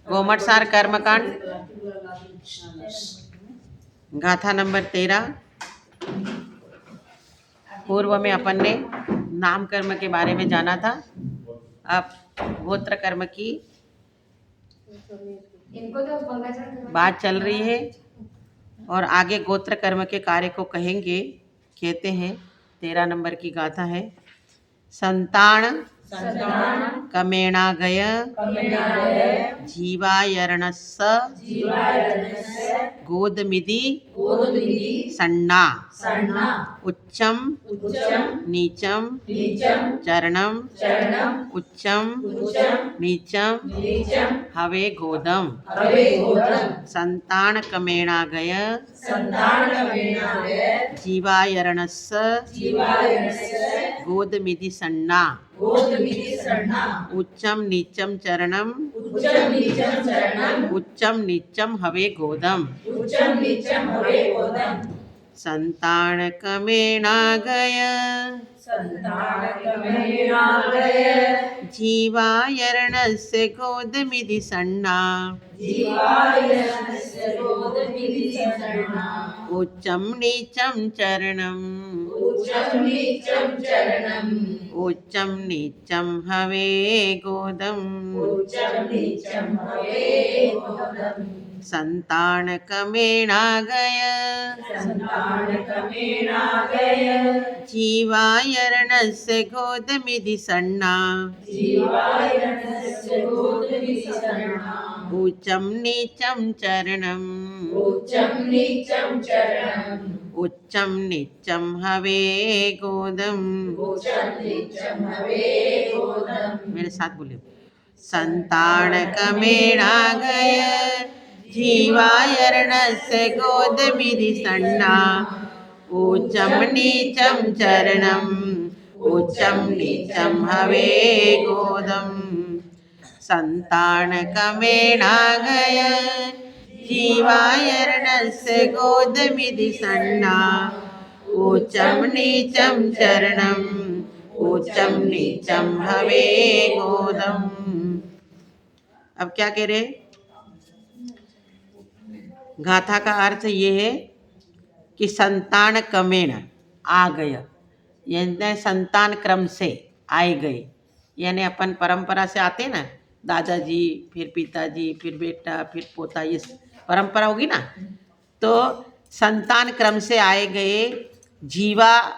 गोमटसार कर्मकांड गाथा नंबर 13। पूर्व में अपन ने नाम कर्म के बारे में जाना था। अब गोत्र कर्म की बात चल रही है और आगे गोत्र कर्म के कार्य को कहेंगे। कहते हैं 13 नंबर की गाथा है। संतान कमेणागय जीवायरणस्स गोदमिदि सन्ना उच्चम नीचम चरणम उच्चम नीचम हवे गोदम। संतान कमेणागय जीवायरणस्स गोदमिदि सन्ना उच्चम नीचम चरणम उच्चम नीचम हवे गोदम। संतान कमेणागय जीवायरणस्य गोदमिदि सन्ना उच्चम नीचम चरणम उच्चम नीचम हवे गोदम। संतान कमेणागय जीवायरणस्य गोदमिदि सन्ना उच्चम नीचम चरणम उच्चम नीचम हवे गोदम। मेरे साथ बोले। संतान कमेणागय जीवायरणस्य गोदमिदि सन्ना उच्चम नीचम चरणम उच्चम नीचम हवे गोदम। संतान कमेणागय जीवायरणस्य गोदमिदि सन्ना उच्चम नीचम चरणम उच्चम नीचम हवे गोदम। अब क्या कह रहे? गाथा का अर्थ ये है कि संतान कमेण आ गया, यानी संतान क्रम से आए गए। यानी अपन परंपरा से आते ना, दादाजी फिर पिताजी फिर बेटा फिर पोता, ये परंपरा होगी ना। तो संतान क्रम से आए गए जीवा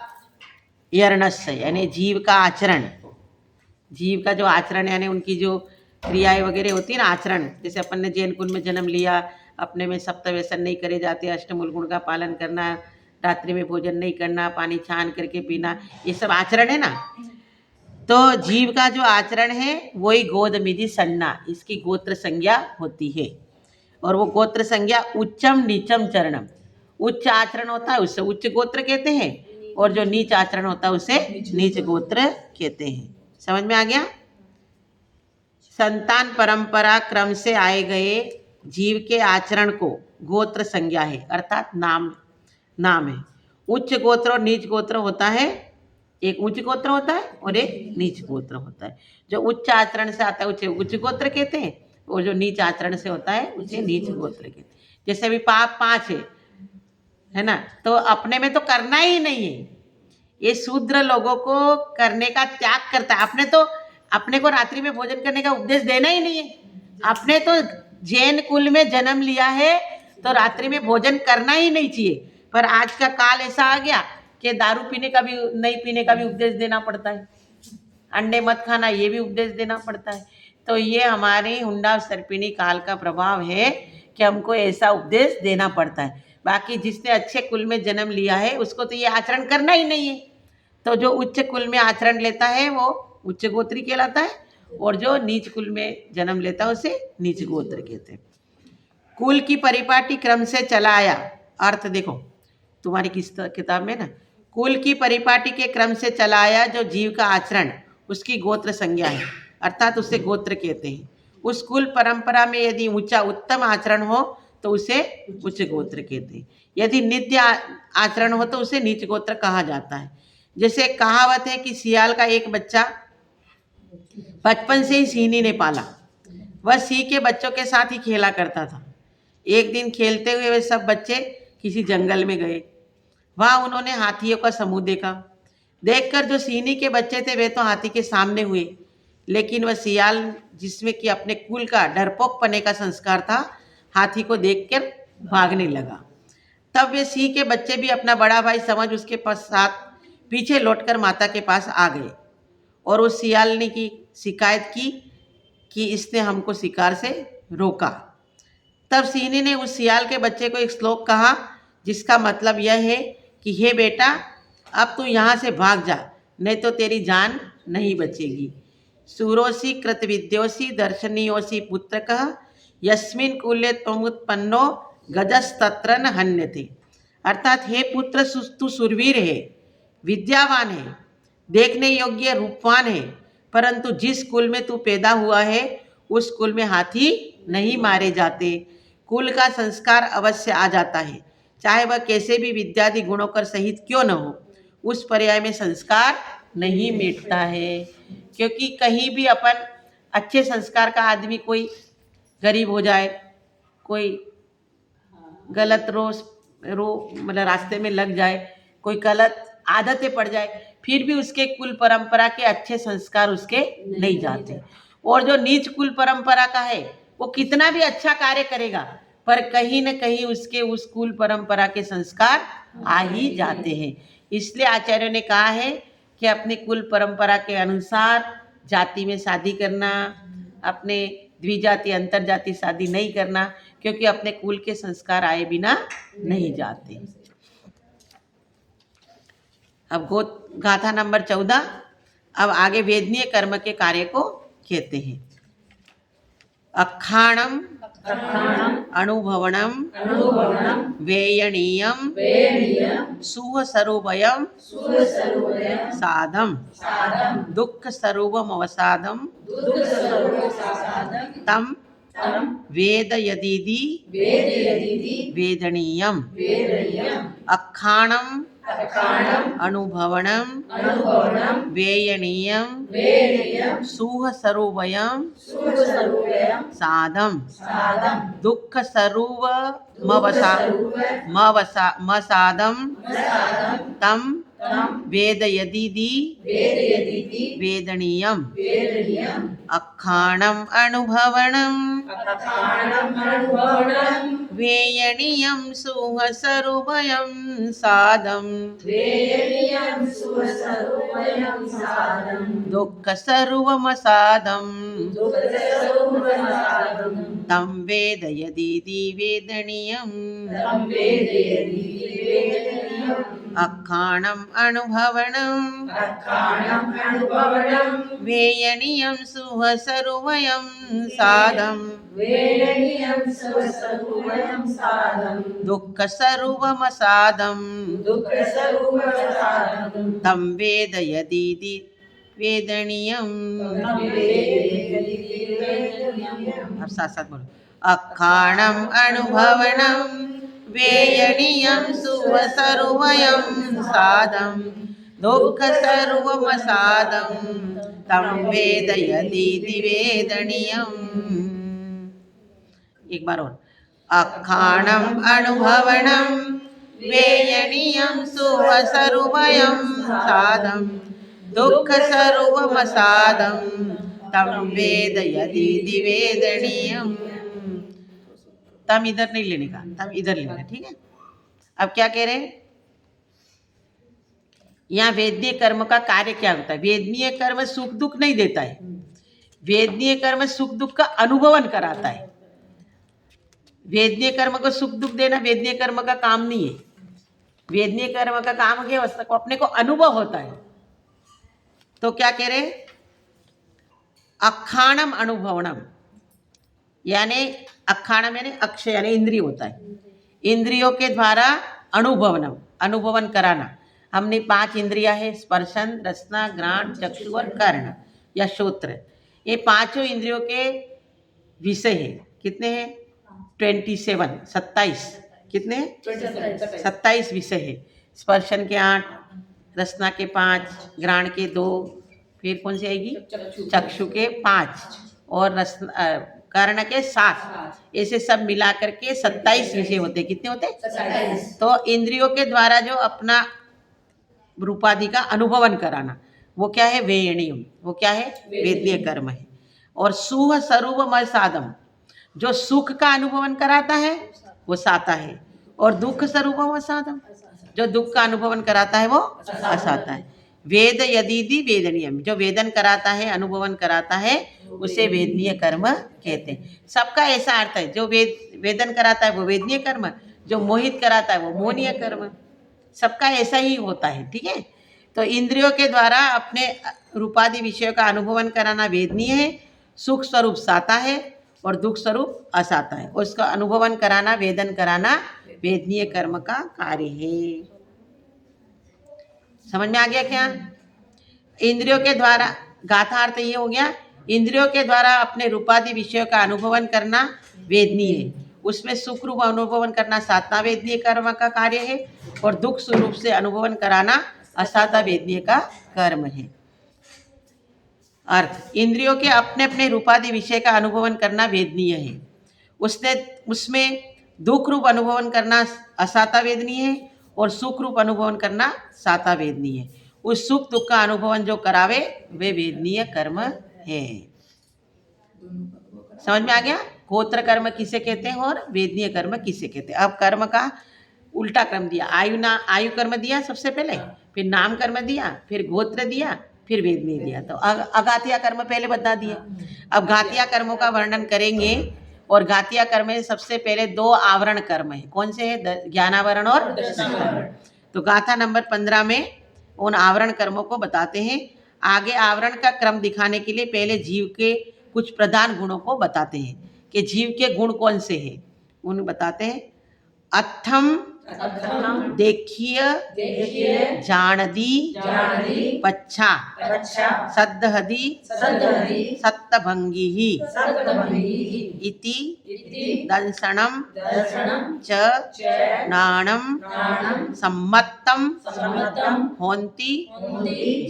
यरणस्य, यानी जीव का आचरण, जीव का जो आचरण यानी उनकी जो क्रियाएं वगैरह होती है ना, आचरण। जैसे अपन ने जैन कुल में जन्म लिया, अपने में सप्त व्यसन नहीं करे जाते, अष्टमूल गुण का पालन करना, रात्रि में भोजन नहीं करना, पानी छान करके पीना, ये सब आचरण है ना। तो जीव का जो आचरण है वही गोदमिदि सन्ना, इसकी गोत्र संज्ञा होती है। और वो गोत्र संज्ञा उच्चम नीचम चरणम, उच्च आचरण होता है उससे उच्च गोत्र कहते हैं, और जो नीच आचरण होता है उसे नीच गोत्र कहते हैं। समझ में आ गया? संतान परंपरा क्रम से आए गए जीव के आचरण को गोत्र संज्ञा है, अर्थात नाम है। उच्च गोत्र और नीच गोत्र होता है, एक उच्च गोत्र होता है और एक नीच गोत्र होता है। जो उच्च आचरण से आता है उसे उच्च गोत्र कहते हैं, और जो नीच आचरण से होता है उसे नीच गोत्र कहते हैं। जैसे अभी पाप 5 है ना, तो अपने में तो करना ही नहीं है। ये शूद्र लोगों को करने का त्याग करता है। अपने को रात्रि में भोजन करने का उपदेश देना ही नहीं है। आपने तो जैन कुल में जन्म लिया है तो रात्रि में भोजन करना ही नहीं चाहिए। पर आज का काल ऐसा आ गया कि दारू पीने का भी नहीं पीने का भी उपदेश देना पड़ता है, अंडे मत खाना ये भी उपदेश देना पड़ता है। तो ये हमारे हुंडा सर्पिणी काल का प्रभाव है कि हमको ऐसा उपदेश देना पड़ता है। बाकी जिसने अच्छे कुल में जन्म लिया है उसको तो ये आचरण करना ही नहीं है। तो जो उच्च कुल में आचरण लेता है वो उच्च गोत्री कहलाता है, और जो नीच कुल में जन्म लेता है उसे नीच गोत्र कहते हैं। कुल की परिपाटी क्रम से चला आया, अर्थ देखो तुम्हारी किताब में ना, कुल की परिपाटी के क्रम से चला आया जो जीव का आचरण उसकी गोत्र संज्ञा है, अर्थात उसे गोत्र कहते हैं। उस कुल परंपरा में यदि ऊंचा उत्तम आचरण हो तो उसे उच्च गोत्र कहते हैं। यदि नित्य आचरण हो तो उसे नीच गोत्र कहा जाता है। जैसे कहावत है कि सियाल का एक बच्चा बचपन से ही सीनी ने पाला, वह सिंह के बच्चों के साथ ही खेला करता था। एक दिन खेलते हुए वे सब बच्चे किसी जंगल में गए। वहां उन्होंने हाथियों का समूह देखा। देखकर जो सिंह के बच्चे थे वे तो हाथी के सामने हुए, लेकिन वह सियाल जिसमें कि अपने कुल का डरपोक पने का संस्कार था, हाथी को देखकर भागने लगा। तब वे सिंह के बच्चे भी अपना बड़ा भाई समझ उसके साथ पीछे लौटकर माता के पास आ गए और उस सियालनी की शिकायत की कि इसने हमको शिकार से रोका। तब सिंह ने उस सियाल के बच्चे को एक श्लोक कहा जिसका मतलब यह है कि हे बेटा, अब तू यहाँ से भाग जा, नहीं तो तेरी जान नहीं बचेगी। सूरोसी कृतविद्योसी दर्शनीयोसी पुत्रकः यस्मिन् कुले त्वमुत्पन्नो गजस्तत्र न हन्यते। अर्थात हे पुत्र, तू सुरवीर है, विद्यावान है, देखने योग्य रूपवान है, परंतु जिस कुल में तू पैदा हुआ है उस कुल में हाथी नहीं मारे जाते। कुल का संस्कार अवश्य आ जाता है, चाहे वह कैसे भी विद्यादि गुणों कर सहित क्यों न हो, उस पर्याय में संस्कार नहीं मिटता है। क्योंकि कहीं भी अपन अच्छे संस्कार का आदमी कोई गरीब हो जाए, कोई गलत मतलब रास्ते में लग जाए, कोई गलत आदतें पड़ जाए, फिर भी उसके कुल परंपरा के अच्छे संस्कार उसके नहीं जाते। और जो नीच कुल परंपरा का है वो कितना भी अच्छा कार्य करेगा, पर कहीं न कहीं उसके उस कुल परंपरा के संस्कार आ ही जाते हैं। इसलिए आचार्यों ने कहा है कि अपनी कुल परंपरा के अनुसार जाति में शादी करना, अपने द्विजाति अंतर जाति शादी नहीं करना, क्योंकि अपने कुल के संस्कार आए बिना नहीं जाते। अब गाथा नंबर 14। अब आगे वेदनीय कर्म के कार्य को कहते हैं। अखाणम अनुभवनम वेयणीयम सुहसरुभयम साधम दुख स्वरूपमवसादम तम वेदयदीदि वेदनीयम अखाणम अनुभवनम वेयणीयम सुहसरुभयम साधम दुख स्वरूपमवसादम तम वेदयदीदि वेदनीयम अखाणम अनुभवनम वेयणीयम सुहसरुभयम साधम दुख स्वरूपमवसादम तम वेदयदीदि वेदनीयम अखाणम अनुभवनम वेयणीयम सुहसरुभयम साधम दुख स्वरूपमवसादम तम वेदयदीदि वेदनीयम। अब साथ साथ बोलो। अखाणम अनुभवनम वेयणीयम सुहसरुभयम साधम दुख स्वरूपमवसादम तम वेदयदीदि वेदनीयम। एक बार और। अखाणम अनुभवनम वेयणीयम सुहसरुभयम साधम दुख स्वरूपमवसादम तम वेदयदीदि वेदनीयम। तम इधर नहीं लेने का, तम इधर लेना, ठीक है। अब क्या कह रहे हैं यहाँ, वेदनीय कर्म का कार्य क्या होता है। वेदनीय कर्म सुख दुख नहीं देता है, वेदनीय कर्म सुख दुख का अनुभवन कराता है। वेदनीय कर्म को सुख दुख देना वेदनीय कर्म का काम नहीं है। वेदनीय कर्म का काम क्या है, अपने को अनुभव होता है। तो क्या कह रहे, अखाणम अनुभवनम, यानी अखाणम यानी अक्षय यानी इंद्रिय होता है। इंद्रियों के द्वारा अनुभवनम, अनुभवन कराना। हमने 5 इंद्रियां है, स्पर्शन, रसना, घ्राण, चक्षु और कर्ण या श्रोत्र। ये पांचों इंद्रियों के विषय है। कितने हैं? 27 कितने? 27 विषय है। स्पर्शन के 8, रसना के 5, घ्राण के 2, फिर कौन सी आएगी? चक्षु के 5 और कर्ण के 7, ऐसे सब मिला करके 27 विषय होते। कितने होते? 27। तो इंद्रियों के द्वारा जो अपना रूपादि का अनुभवन कराना, वो क्या है? वेयणीयम। वो क्या है? वेदनीय कर्म है। और सुह स्वरूप साधम, जो सुख का अनुभवन कराता है वो साता है, और दुख स्वरूप साधम, जो दुख का अनुभवन कराता है वो असाता है। वेद यदीदि वेदनीयम, जो वेदन कराता है, अनुभवन कराता है, उसे वेदनीय कर्म कहते हैं। सबका ऐसा अर्थ है, जो वेदन कराता है वो वेदनीय कर्म, जो मोहित कराता है वो मोहनीय कर्म। सबका ऐसा ही होता है, ठीक है। तो इंद्रियों के द्वारा अपने रूपादि विषयों का अनुभवन कराना वेदनीय है, सुख स्वरूप साता है और दुख स्वरूप असाता है। उसका अनुभवन कराना, वेदन कराना वेदनीय कर्म का कार्य है। समझ में आ गया क्या? इंद्रियों के द्वारा, गाथा अर्थ ये हो गया, इंद्रियों के द्वारा अपने रूपादि विषयों का अनुभवन करना वेदनीय है, उसमें सुख रूप अनुभवन करना सातवां वेदनीय कर्म का कार्य है, और दुख स्वरूप से अनुभवन कराना असाता वेदनीय का कर्म है। अर्थ, इंद्रियों के अपने अपने रूपादि विषय का अनुभवन करना वेदनीय है, उसमें दुख रूप अनुभवन करना असाता वेदनीय है, और सुख रूप अनुभवन करना साता वेदनीय है। उस सुख दुख का अनुभवन जो करावे वे वेदनीय कर्म है। समझ में आ गया? गोत्र कर्म किसे कहते हैं और वेदनीय कर्म किसे कहते हैं। अब कर्म का उल्टा क्रम दिया, आयु कर्म दिया सबसे पहले, फिर नाम कर्म दिया, फिर गोत्र दिया, फिर वेदनीय दिया। तो अगातिया कर्म पहले बता दिए। अब घातिया कर्मों का वर्णन करेंगे, और घातिया कर्म में सबसे पहले 2 आवरण कर्म है। कौन से है? ज्ञानावरण और दशावरण। तो गाथा नंबर 15 में उन आवरण कर्मों को बताते हैं। आगे आवरण का क्रम दिखाने के लिए पहले जीव के कुछ प्रधान गुणों को बताते हैं कि जीव के गुण कौन से हैं। उन बताते हैं, अथम देखिय जानदी पच्छा सद्धहदी सत्तभंगी इति दंसणम च नाणम सम्मत्तम होन्ति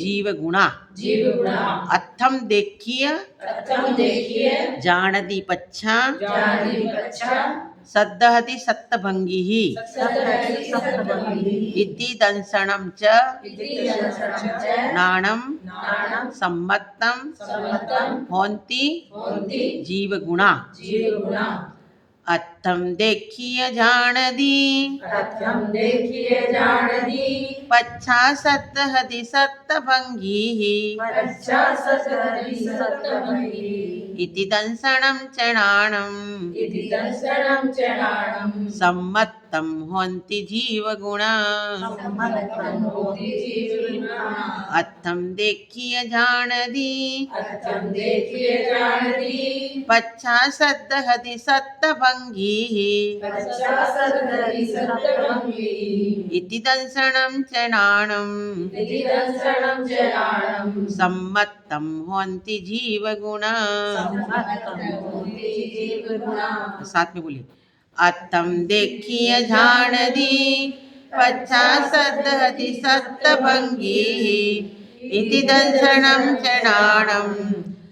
जीवगुणा। अथम देखिय जानदी पच्छा सद्धहति सत्तभंगी इति दंसणम च नाणम सम्मत्तम होन्ति जीवगुणा। अथम देखिय जानदी पच्छा सद्धहति सत्तभंगी इति दंसणम च नाणम सम्मत्तम होन्ति जीवगुणा। अथम देखिय जानदी पच्छा सद्धहति सत्तभंगी इति दंसणम च नाणम सम्मत्तम होन्ति जीवगुणा। साथ में बोलिए, अथम देखिय जानदी पच्छा सद्धहति सत्तभंगी इति दंसणम च नाणम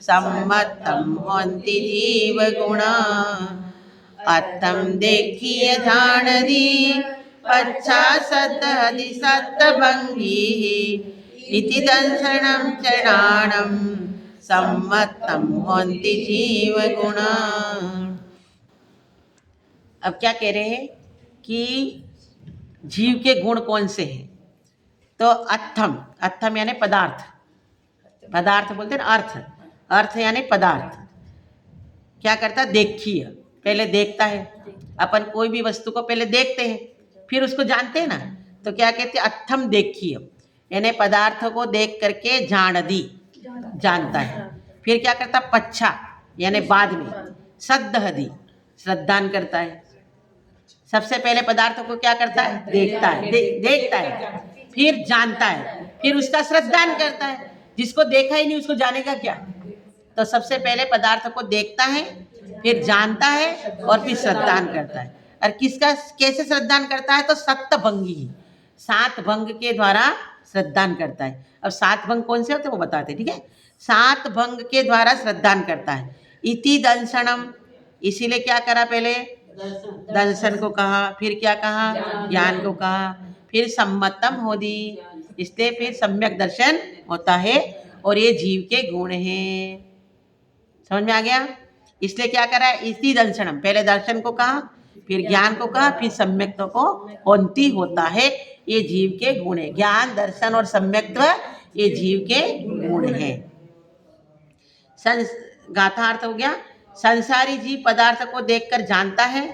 सम्मत्तम होन्ति जीवगुणा। अथम देखिय जानदी पच्छा सद्धहति सत्तभंगी इति दंसणम च नाणम सम्मत्तम होन्ति जीवगुणा। अब क्या कह रहे हैं कि जीव के गुण कौन से हैं? तो अथम यानी पदार्थ, पदार्थ बोलते हैं अर्थ यानी पदार्थ। क्या करता? देखिए, पहले देखता है। अपन कोई भी वस्तु को पहले देखते हैं, फिर उसको जानते हैं ना। तो क्या कहते हैं? अथम देखिए, यानी पदार्थ को देख करके जानदी, जानता है। फिर क्या करता? पच्छा यानी बाद में, सद्धहदी श्रद्धान करता है। सबसे पहले पदार्थ को क्या करता है? देखता है, देखता है, फिर जानता है, फिर उसका श्रद्धान करता है। जिसको देखा ही नहीं उसको जानेगा क्या? तो सबसे पहले पदार्थ को देखता है, फिर जानता है, और फिर श्रद्धान करता है। और किसका कैसे श्रद्धान करता है? तो सत्तभंगी, 7 भंग के द्वारा श्रद्धान करता है। अब 7 भंग कौन से होते हैं वो बताते हैं, ठीक है। 7 भंग के द्वारा श्रद्धान करता है। इति दंसणम, इसीलिए क्या करा, पहले दर्शन को कहा, फिर क्या कहा, ज्ञान को कहा, फिर सम्मतम होदी, इसलिए फिर सम्यक दर्शन होता है और ये जीव के गुण हैं। समझ में आ गया? इसलिए क्या करा, इसी दर्शनम, पहले दर्शन को कहा, फिर ज्ञान को कहा, फिर सम्यक्त्व को होती होता है, ये जीव के गुण है। ज्ञान, दर्शन और सम्यक्त्व ये जीव के गुण है। गाथा अर्थ हो गया, संसारी जीव पदार्थ को देखकर जानता है,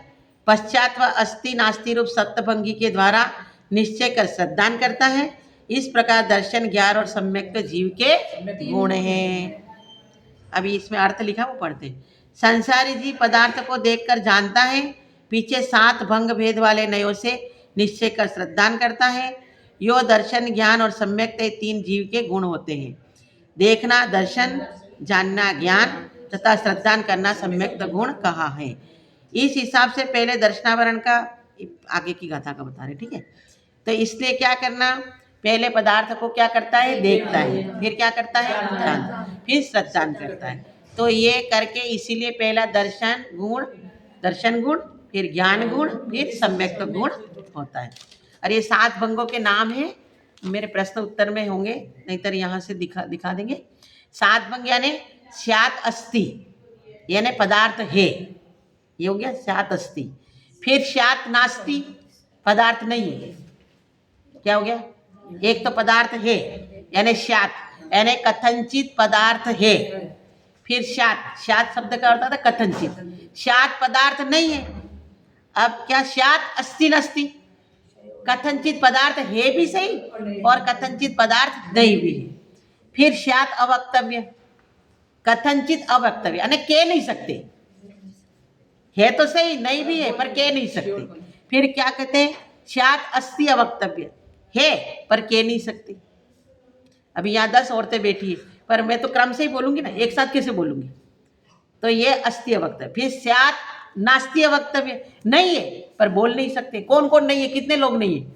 पश्चात वह अस्थि नास्ति रूप सप्तभंगी के द्वारा निश्चय कर श्रद्धान करता है। इस प्रकार दर्शन, ज्ञान और सम्यक्त्व जीव के गुण हैं। अभी इसमें अर्थ लिखा वो पढ़ते। संसारी जीव पदार्थ को देखकर जानता है, पीछे 7 भंग भेद वाले नयों से निश्चय कर श्रद्धान करता है। यो दर्शन, ज्ञान और सम्यक्त्व 3 जीव के गुण होते हैं। देखना दर्शन, जानना ज्ञान तथा श्रद्धान करना सम्यक्त्व गुण कहा है। इस हिसाब से पहले दर्शनावरण का आगे की गाथा का बता रहे, ठीक है। तो इसलिए क्या करना, पहले पदार्थ को क्या करता है, देखता है, फिर क्या करता है, जानता, फिर श्रद्धान करता है। तो ये करके इसीलिए पहला दर्शन गुण, फिर ज्ञान गुण, फिर सम्यक्त्व गुण होता है। और ये 7 भंगों के नाम हैं, मेरे प्रश्न उत्तर में होंगे, नहीं तो यहाँ से दिखा देंगे। 7 भंग यानी स्यात् अस्ति, यानी पदार्थ है, ये हो गया स्यात् अस्ति। फिर स्यात् नास्ति, पदार्थ नहीं है, क्या हो गया, एक तो पदार्थ है यानी स्यात्, यानी कथनचित पदार्थ है। फिर स्यात् शब्द का अर्थ था कथनचित, स्यात् पदार्थ नहीं है। अब क्या, स्यात् अस्ति नास्ति, कथनचित पदार्थ है भी सही और कथनचित पदार्थ नहीं भी है। फिर स्यात् अवक्तव्य, कथनचित अवक्तव्य यानी कह नहीं सकते, है तो सही, नहीं भी है पर कह नहीं सकते। फिर क्या कहते हैं, स्यात् अस्ति अवक्तव्य, है पर कह नहीं सकते। अभी यहाँ 10 औरतें बैठी है, पर मैं तो क्रम से ही बोलूंगी ना, एक साथ कैसे बोलूंगी, तो ये अस्ति अवक्तव्य। फिर स्यात् नास्ति अवक्तव्य, नहीं है पर बोल नहीं सकते, कौन कौन नहीं है, कितने लोग नहीं है,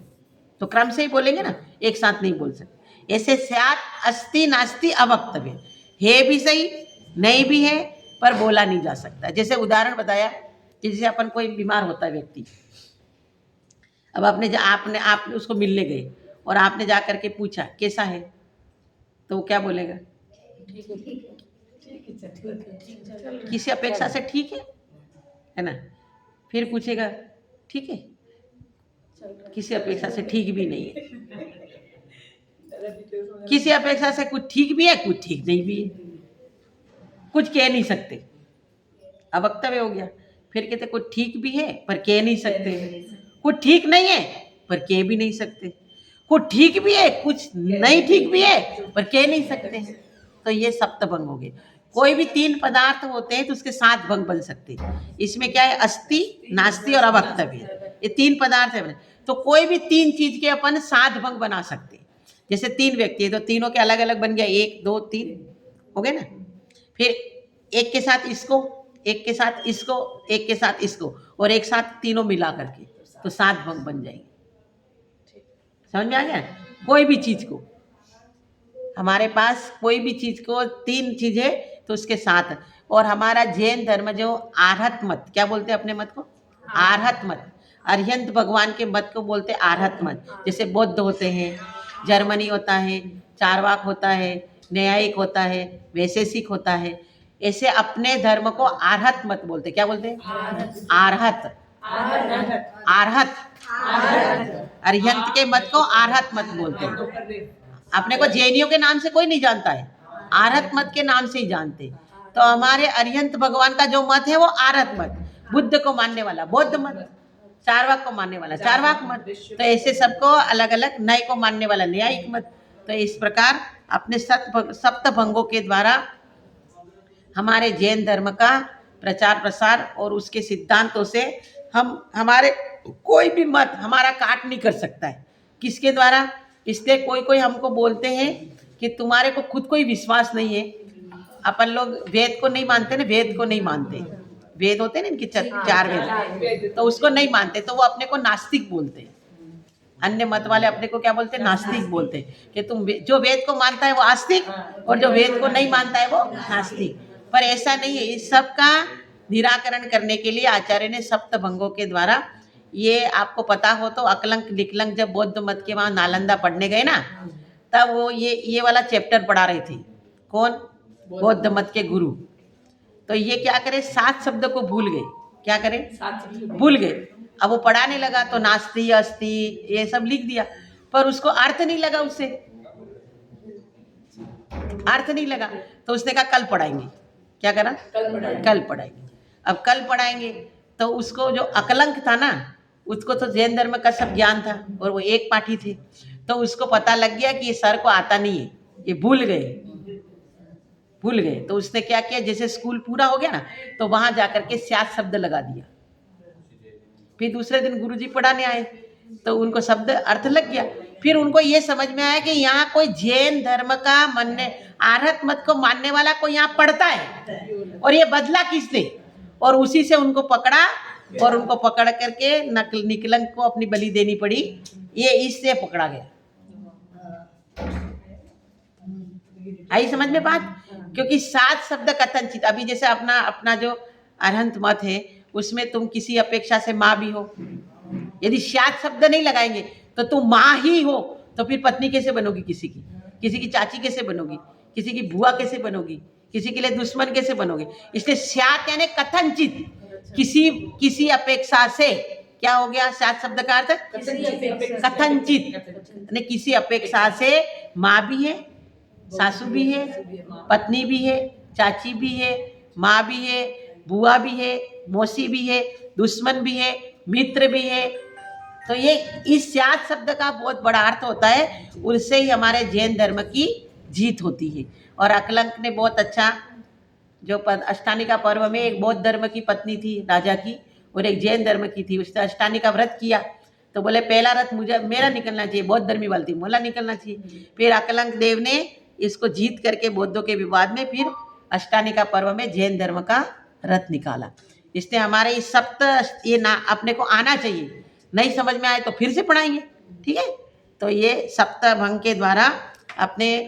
तो क्रम से ही बोलेंगे ना, एक साथ नहीं बोल सकते। ऐसे स्यात् अस्ति नास्ति अवक्तव्य, है भी सही नहीं भी है पर बोला नहीं जा सकता। जैसे उदाहरण बताया, जैसे अपन कोई बीमार होता है व्यक्ति, अब आपने उसको मिलने गए और आपने जा करके पूछा कैसा है, तो वो क्या बोलेगा, किसी अपेक्षा से ठीक है ना। फिर पूछेगा ठीक है, किसी अपेक्षा से ठीक भी नहीं है, किसी अपेक्षा से कुछ ठीक भी है, कुछ ठीक नहीं भी है, कुछ कह नहीं सकते, अवक्तव्य हो गया। फिर कहते कुछ ठीक भी है पर कह नहीं सकते, कुछ ठीक नहीं है पर कह भी नहीं सकते, कुछ ठीक भी है कुछ नहीं ठीक भी है पर कह नहीं सकते हैं। तो ये सप्तभंग हो गए। कोई भी 3 पदार्थ होते हैं तो उसके 7 भंग बन सकते हैं। इसमें क्या है, अस्ति, नास्ति और अवक्तव्य, ये 3 पदार्थ है। तो कोई भी 3 चीज के अपन 7 भंग बना सकते हैं। जैसे 3 व्यक्ति है तो तीनों के अलग अलग बन गया, 1 2 3 हो गए ना। फिर एक के साथ इसको, एक के साथ इसको, एक के साथ इसको, और एक साथ तीनों मिला करके तो 7 भंग बन जाएंगे। समझ में आ गया? कोई भी चीज को, हमारे पास कोई भी चीज को 3 चीजें तो उसके साथ। और हमारा जैन धर्म जो आर्हत मत, क्या बोलते हैं अपने मत को, आर्हत मत, अरिहंत भगवान के मत को बोलते आर्हत मत। जैसे बौद्ध होते हैं, जर्मनी होता है, चारवाक होता है, न्यायिक होता है, वैशेषिक होता है, ऐसे अपने धर्म को आर्हत मत बोलते। क्या बोलते हैं? आर्हत, आर्हत, अरिहंत के मत को आर्हत मत बोलते हैं। अपने को जैनियों के नाम से कोई नहीं जानता है, आर्हत मत के नाम से ही जानते। तो हमारे अरिहंत भगवान का जो मत है वो आर्हत मत, बुद्ध को मानने वाला बौद्ध मत, चारवाक को मानने वाला चारवाक मत, तो ऐसे सबको अलग अलग, न्याय को मानने वाला न्यायिक मत। तो इस प्रकार अपने सप्त भंगों के द्वारा हमारे जैन धर्म का प्रचार प्रसार और उसके सिद्धांतों से हम, हमारे कोई भी मत हमारा काट नहीं कर सकता है। किसके द्वारा? इसलिए कोई हमको बोलते हैं कि तुम्हारे को खुद कोई विश्वास नहीं है। अपन लोग वेद को नहीं मानते ना, वेद को नहीं मानते, वेद होते हैं ना इनके 4 वेद, तो उसको नहीं मानते, तो वो अपने को नास्तिक बोलते हैं। अन्य मत वाले अपने को क्या बोलते हैं? नास्तिक बोलते हैं कि तुम जो वेद को मानता है वो आस्तिक और जो वेद को नहीं मानता है वो नास्तिक। पर ऐसा नहीं है, इस सब का निराकरण करने के लिए आचार्य ने सप्तभंगों के द्वारा, ये आपको पता हो तो अकलंक निकलंक जब बौद्ध मत के वहाँ नालंदा पढ़ने गए ना, तब वो ये वाला चैप्टर पढ़ा रहे थे। कौन? बौद्ध मत के गुरु। तो ये क्या करे, 7 शब्द को भूल गए। क्या करे? भूल गए। अब वो पढ़ाने लगा तो नास्ति अस्ति ये सब लिख दिया, पर उसको अर्थ नहीं लगा, उससे अर्थ नहीं लगा। तो उसने कहा कल पढ़ाएंगे। क्या करा? कल पढ़ाएंगे। अब कल पढ़ाएंगे तो उसको जो अकलंक था ना, उसको तो जैन धर्म का सब ज्ञान था और वो एक पाठी थे, तो उसको पता लग गया कि ये सर को आता नहीं है, ये भूल गए। तो उसने क्या किया, जैसे स्कूल पूरा हो गया ना, तो वहां जाकर के 7 शब्द लगा दिया। फिर दूसरे दिन गुरुजी पढ़ाने आए तो उनको शब्द अर्थ लग गया। फिर उनको ये समझ में आया कि यहाँ कोई जैन धर्म का मानने, आर्हत मत को मानने वाला कोई यहाँ पढ़ता है, और ये बदला किसने, और उसी से उनको पकड़ा और उनको पकड़ करके निकलंक को अपनी बलि देनी पड़ी। ये इससे पकड़ा गया। आई समझ में बात? क्योंकि 7 शब्द कथनचित, अभी जैसे अपना जो अरहंत मत है उसमें तुम किसी अपेक्षा से माँ भी हो, यदि 7 शब्द नहीं लगाएंगे तो तुम माँ ही हो, तो फिर पत्नी कैसे बनोगी, किसी की चाची कैसे बनोगी, किसी की बुआ कैसे बनोगी, किसी के लिए दुश्मन कैसे बनोगे। इसलिए 7 यानी कथनचित, किसी अपेक्षा से। क्या हो गया 7 शब्द का अर्थ? कथनचित यानी किसी अपेक्षा से माँ भी है, सासू भी है, पत्नी भी है, चाची भी है, माँ भी है, बुआ भी है, मौसी भी है, दुश्मन भी है, मित्र भी है। तो ये इस 7 शब्द का बहुत बड़ा अर्थ होता है। उससे ही हमारे जैन धर्म की जीत होती है। और अकलंक ने बहुत अच्छा, जो अष्टानी का पर्व में एक बौद्ध धर्म की पत्नी थी राजा की और एक जैन धर्म की थी, उसने अष्टानी का व्रत किया तो बोले पहला व्रत मेरा निकलना चाहिए, बौद्ध धर्मी वाली थी, मोला निकलना चाहिए। फिर अकलंक देव ने इसको जीत करके बौद्धों के विवाद में फिर अष्टानी का पर्व में जैन धर्म का रथ निकाला। इसलिए हमारे इस सप्त ये ना अपने को आना चाहिए, नहीं समझ में आए तो फिर से पढ़ाएंगे, ठीक है। तो ये सप्तभंग के द्वारा अपने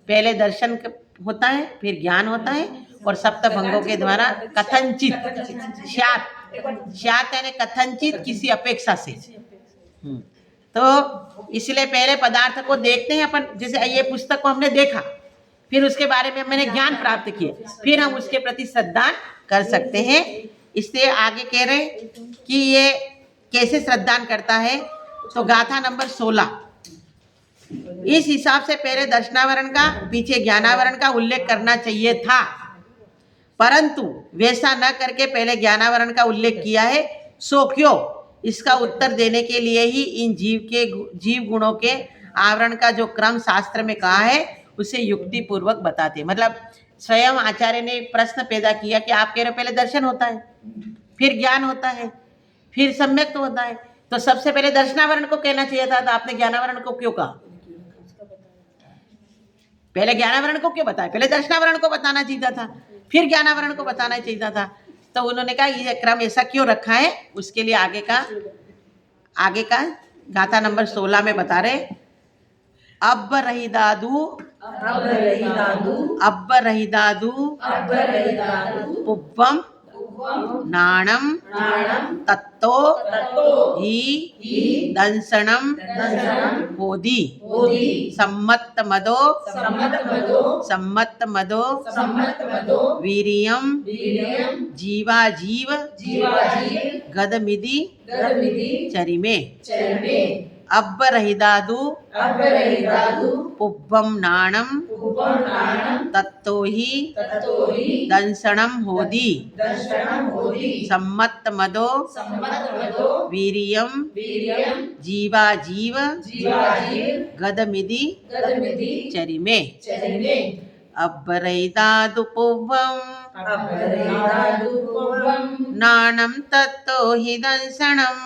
पहले दर्शन होता है, फिर ज्ञान होता है, और सप्तभंगों के द्वारा कथनचित, श्यात यानी कथनचित किसी अपेक्षा से। तो इसलिए पहले पदार्थ को देखते हैं अपन, जैसे ये पुस्तक को हमने देखा, फिर उसके बारे में मैंने ज्ञान प्राप्त किए, फिर हम उसके प्रति श्रद्धा कर सकते हैं। इससे आगे कह रहे कि ये कैसे श्रद्धान करता है, तो गाथा नंबर 16 इस हिसाब से पहले दर्शनावरण का पीछे ज्ञानावरण का उल्लेख करना चाहिए था, परंतु वैसा न करके पहले ज्ञानावरण का उल्लेख किया है। सो क्यों? इसका उत्तर देने के लिए ही इन जीव गुणों के आवरण का जो क्रम शास्त्र में कहा है उसे युक्ति पूर्वक बताते। मतलब स्वयं आचार्य ने प्रश्न पैदा किया कि आप कह रहे पहले दर्शन होता है, फिर ज्ञान होता है, फिर सम्यक तो होता है, तो सबसे पहले दर्शनावरण को कहना चाहिए था, तो आपने ज्ञानावरण को क्यों कहा? पहले ज्ञानावरण को क्यों बताया? पहले दर्शनावरण को बताना चाहिए था, फिर ज्ञानावरण को बताना चाहिए था। तो उन्होंने कहा ये क्रम ऐसा क्यों रखा है, उसके लिए आगे का गाथा नंबर 16 में बता रहे। अब्ब रही दादू पुब्बम नाणम तत्तो ही दंसनम होदी सम्मत मदो वीरियम जीवाजीव गदमिदि चरिमे। अब्ब रहिदादु पुब्बम नाणम तत्तो ही दंसनम होदी सम्मत मदो वीरियम जीवाजीव गदमिदि चरिमे। अब्ब रहिदादु पुब्बम नाणम तत्तो ही दंसनम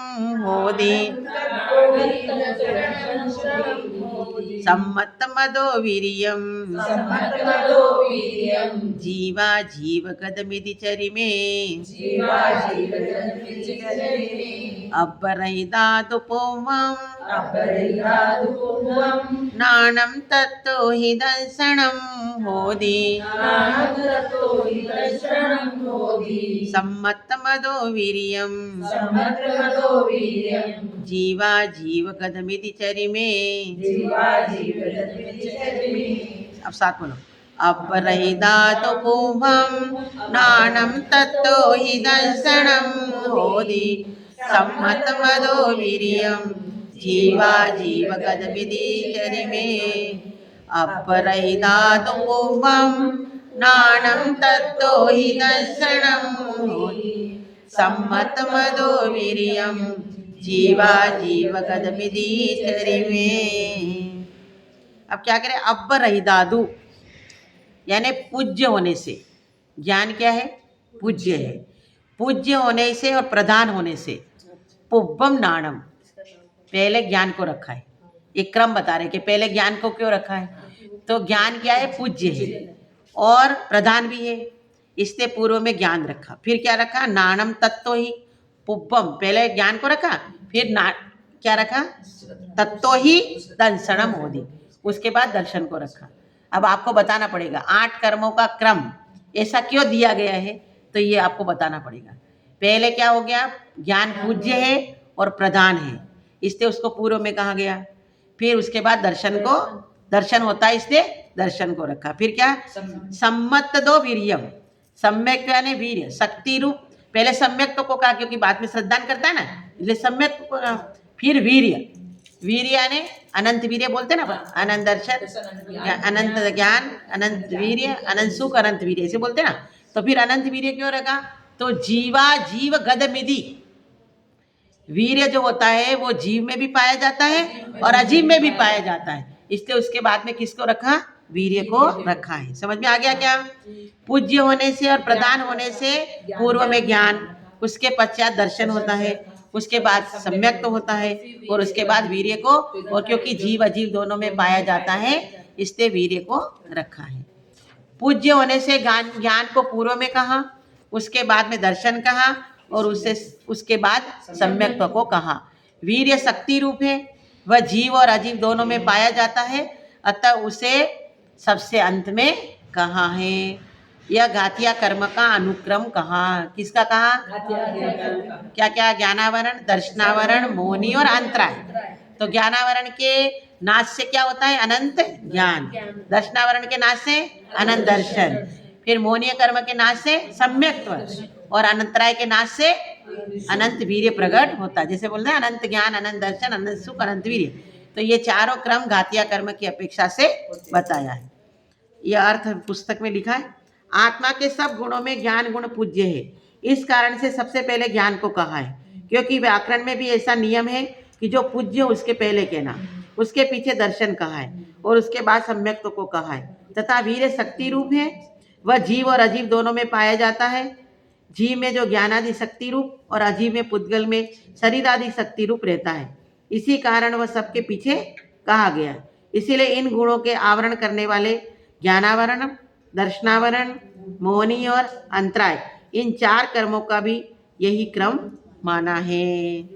होदी सम्मत मदो वीरियम जीवा जीव गदमिदि चरिमे। अब्बरहिदातुपूर्वं नाणं तत्तो हि दर्शनं होदि सम्मतमदो वीर्यं जीवा जीवगदमिति चरिमे। अब साथ बोलो। अपरहिदातुपूर्वं नाणं तत्तो हि दर्शनं होदि सम्मतमदो वीर्यं जीवा जीवगदमिति चरिमे। अपरहिदातुपूर्वं नाणं तत्तो हि दर्शनं होदि सम्मतमदो वीर्यं जीवा जीवगदमिति चरिमे। अब क्या करें? अब्बरहिदादु यानी पूज्य होने से। ज्ञान क्या है? पूज्य है। पूज्य होने से और प्रधान होने से पुब्बम नाणम, पहले ज्ञान को रखा है। एक क्रम बता रहे कि पहले ज्ञान को क्यों रखा है। तो ज्ञान क्या है? पूज्य है और प्रधान भी है, इससे पूर्व में ज्ञान रखा। फिर क्या रखा? नाणम तत्तो ही पुब्बम, पहले ज्ञान को रखा, फिर क्या रखा? तत्तो ही दर्शनम होदि, उसके बाद दर्शन को रखा। अब आपको बताना पड़ेगा 8 कर्मों का क्रम ऐसा क्यों दिया गया है, तो ये आपको बताना पड़ेगा। पहले क्या हो गया? ज्ञान पूज्य है और प्रधान है, इसलिए उसको पूर्व में कहा गया। फिर उसके बाद दर्शन को, दर्शन होता है इसलिए दर्शन को रखा। फिर क्या? सम्मत दो वीर्यम, सम्यक यानी वीर्य, शक्ति रूप। पहले सम्यक तो को कहा क्योंकि बाद में श्रद्धान करता है ना, इसलिए सम्यक को कहा। फिर वीर्य, वीर्य यानी अनंत वीर्य बोलते ना, अनंत दर्शन, अनंत ज्ञान, अनंत वीर्य, अनंत सुख, अनंत वीर्य ऐसे बोलते ना। तो फिर अनंत वीर्य क्यों रखा? तो जीवा जीव गदमिधि, वीर्य जो होता है वो जीव में भी पाया जाता है और अजीव में भी पाया जाता है, इसलिए उसके बाद में किसको रखा? वीर्य को रखा है। समझ में आ गया क्या? पूज्य होने से और प्रधान होने से पूर्व में ज्ञान, उसके पश्चात दर्शन होता है, उसके बाद सम्यक तो होता है और उसके बाद वीर्य को, और क्योंकि जीव अजीव दोनों में पाया जाता है इसलिए वीर्य को रखा है। पूज्य होने से ज्ञान को पूर्व में कहा, उसके बाद में दर्शन कहा और उसके बाद सम्यक्त्व को कहा। वीर्य शक्ति रूप है, वह जीव और अजीव दोनों में पाया जाता है, अतः उसे सबसे अंत में कहा है। यह घातिया कर्म का अनुक्रम कहा। किसका कहा? क्या क्या? ज्ञानावरण, दर्शनावरण, मोहनी और अंतराय। तो ज्ञानावरण के नाश से क्या होता है? अनंत ज्ञान। दर्शनावरण के नाश से अनंत दर्शन। फिर मोहनीय कर्म के नाश से सम्यक्त्व और अंतराय के नाश से अनंत वीर्य प्रकट होता है। जैसे बोलते हैं अनंत ज्ञान, अनंत दर्शन, अनंत सुख, अनंत वीर्य। तो ये चारों क्रम घातिया कर्म की अपेक्षा से बताया है। यह अर्थ पुस्तक में लिखा है। आत्मा के सब गुणों में ज्ञान गुण पूज्य है, इस कारण से सबसे पहले ज्ञान को कहा है, क्योंकि व्याकरण में भी ऐसा नियम है कि जो पूज्य उसके पहले कहना, उसके पीछे दर्शन कहा है और उसके बाद सम्यक्त्व को कहा है। तथा वीर्य शक्ति रूप है, वह जीव और अजीव दोनों में पाया जाता है। जीव में जो ज्ञानादि शक्ति रूप और अजीव में पुद्गल में शरीर आदि शक्ति रूप रहता है, इसी कारण वह सबके पीछे कहा गया है। इसीलिए इन गुणों के आवरण करने वाले ज्ञानावरण, दर्शनावरण, मोहनी और अंतराय, इन 4 कर्मों का भी यही क्रम माना है।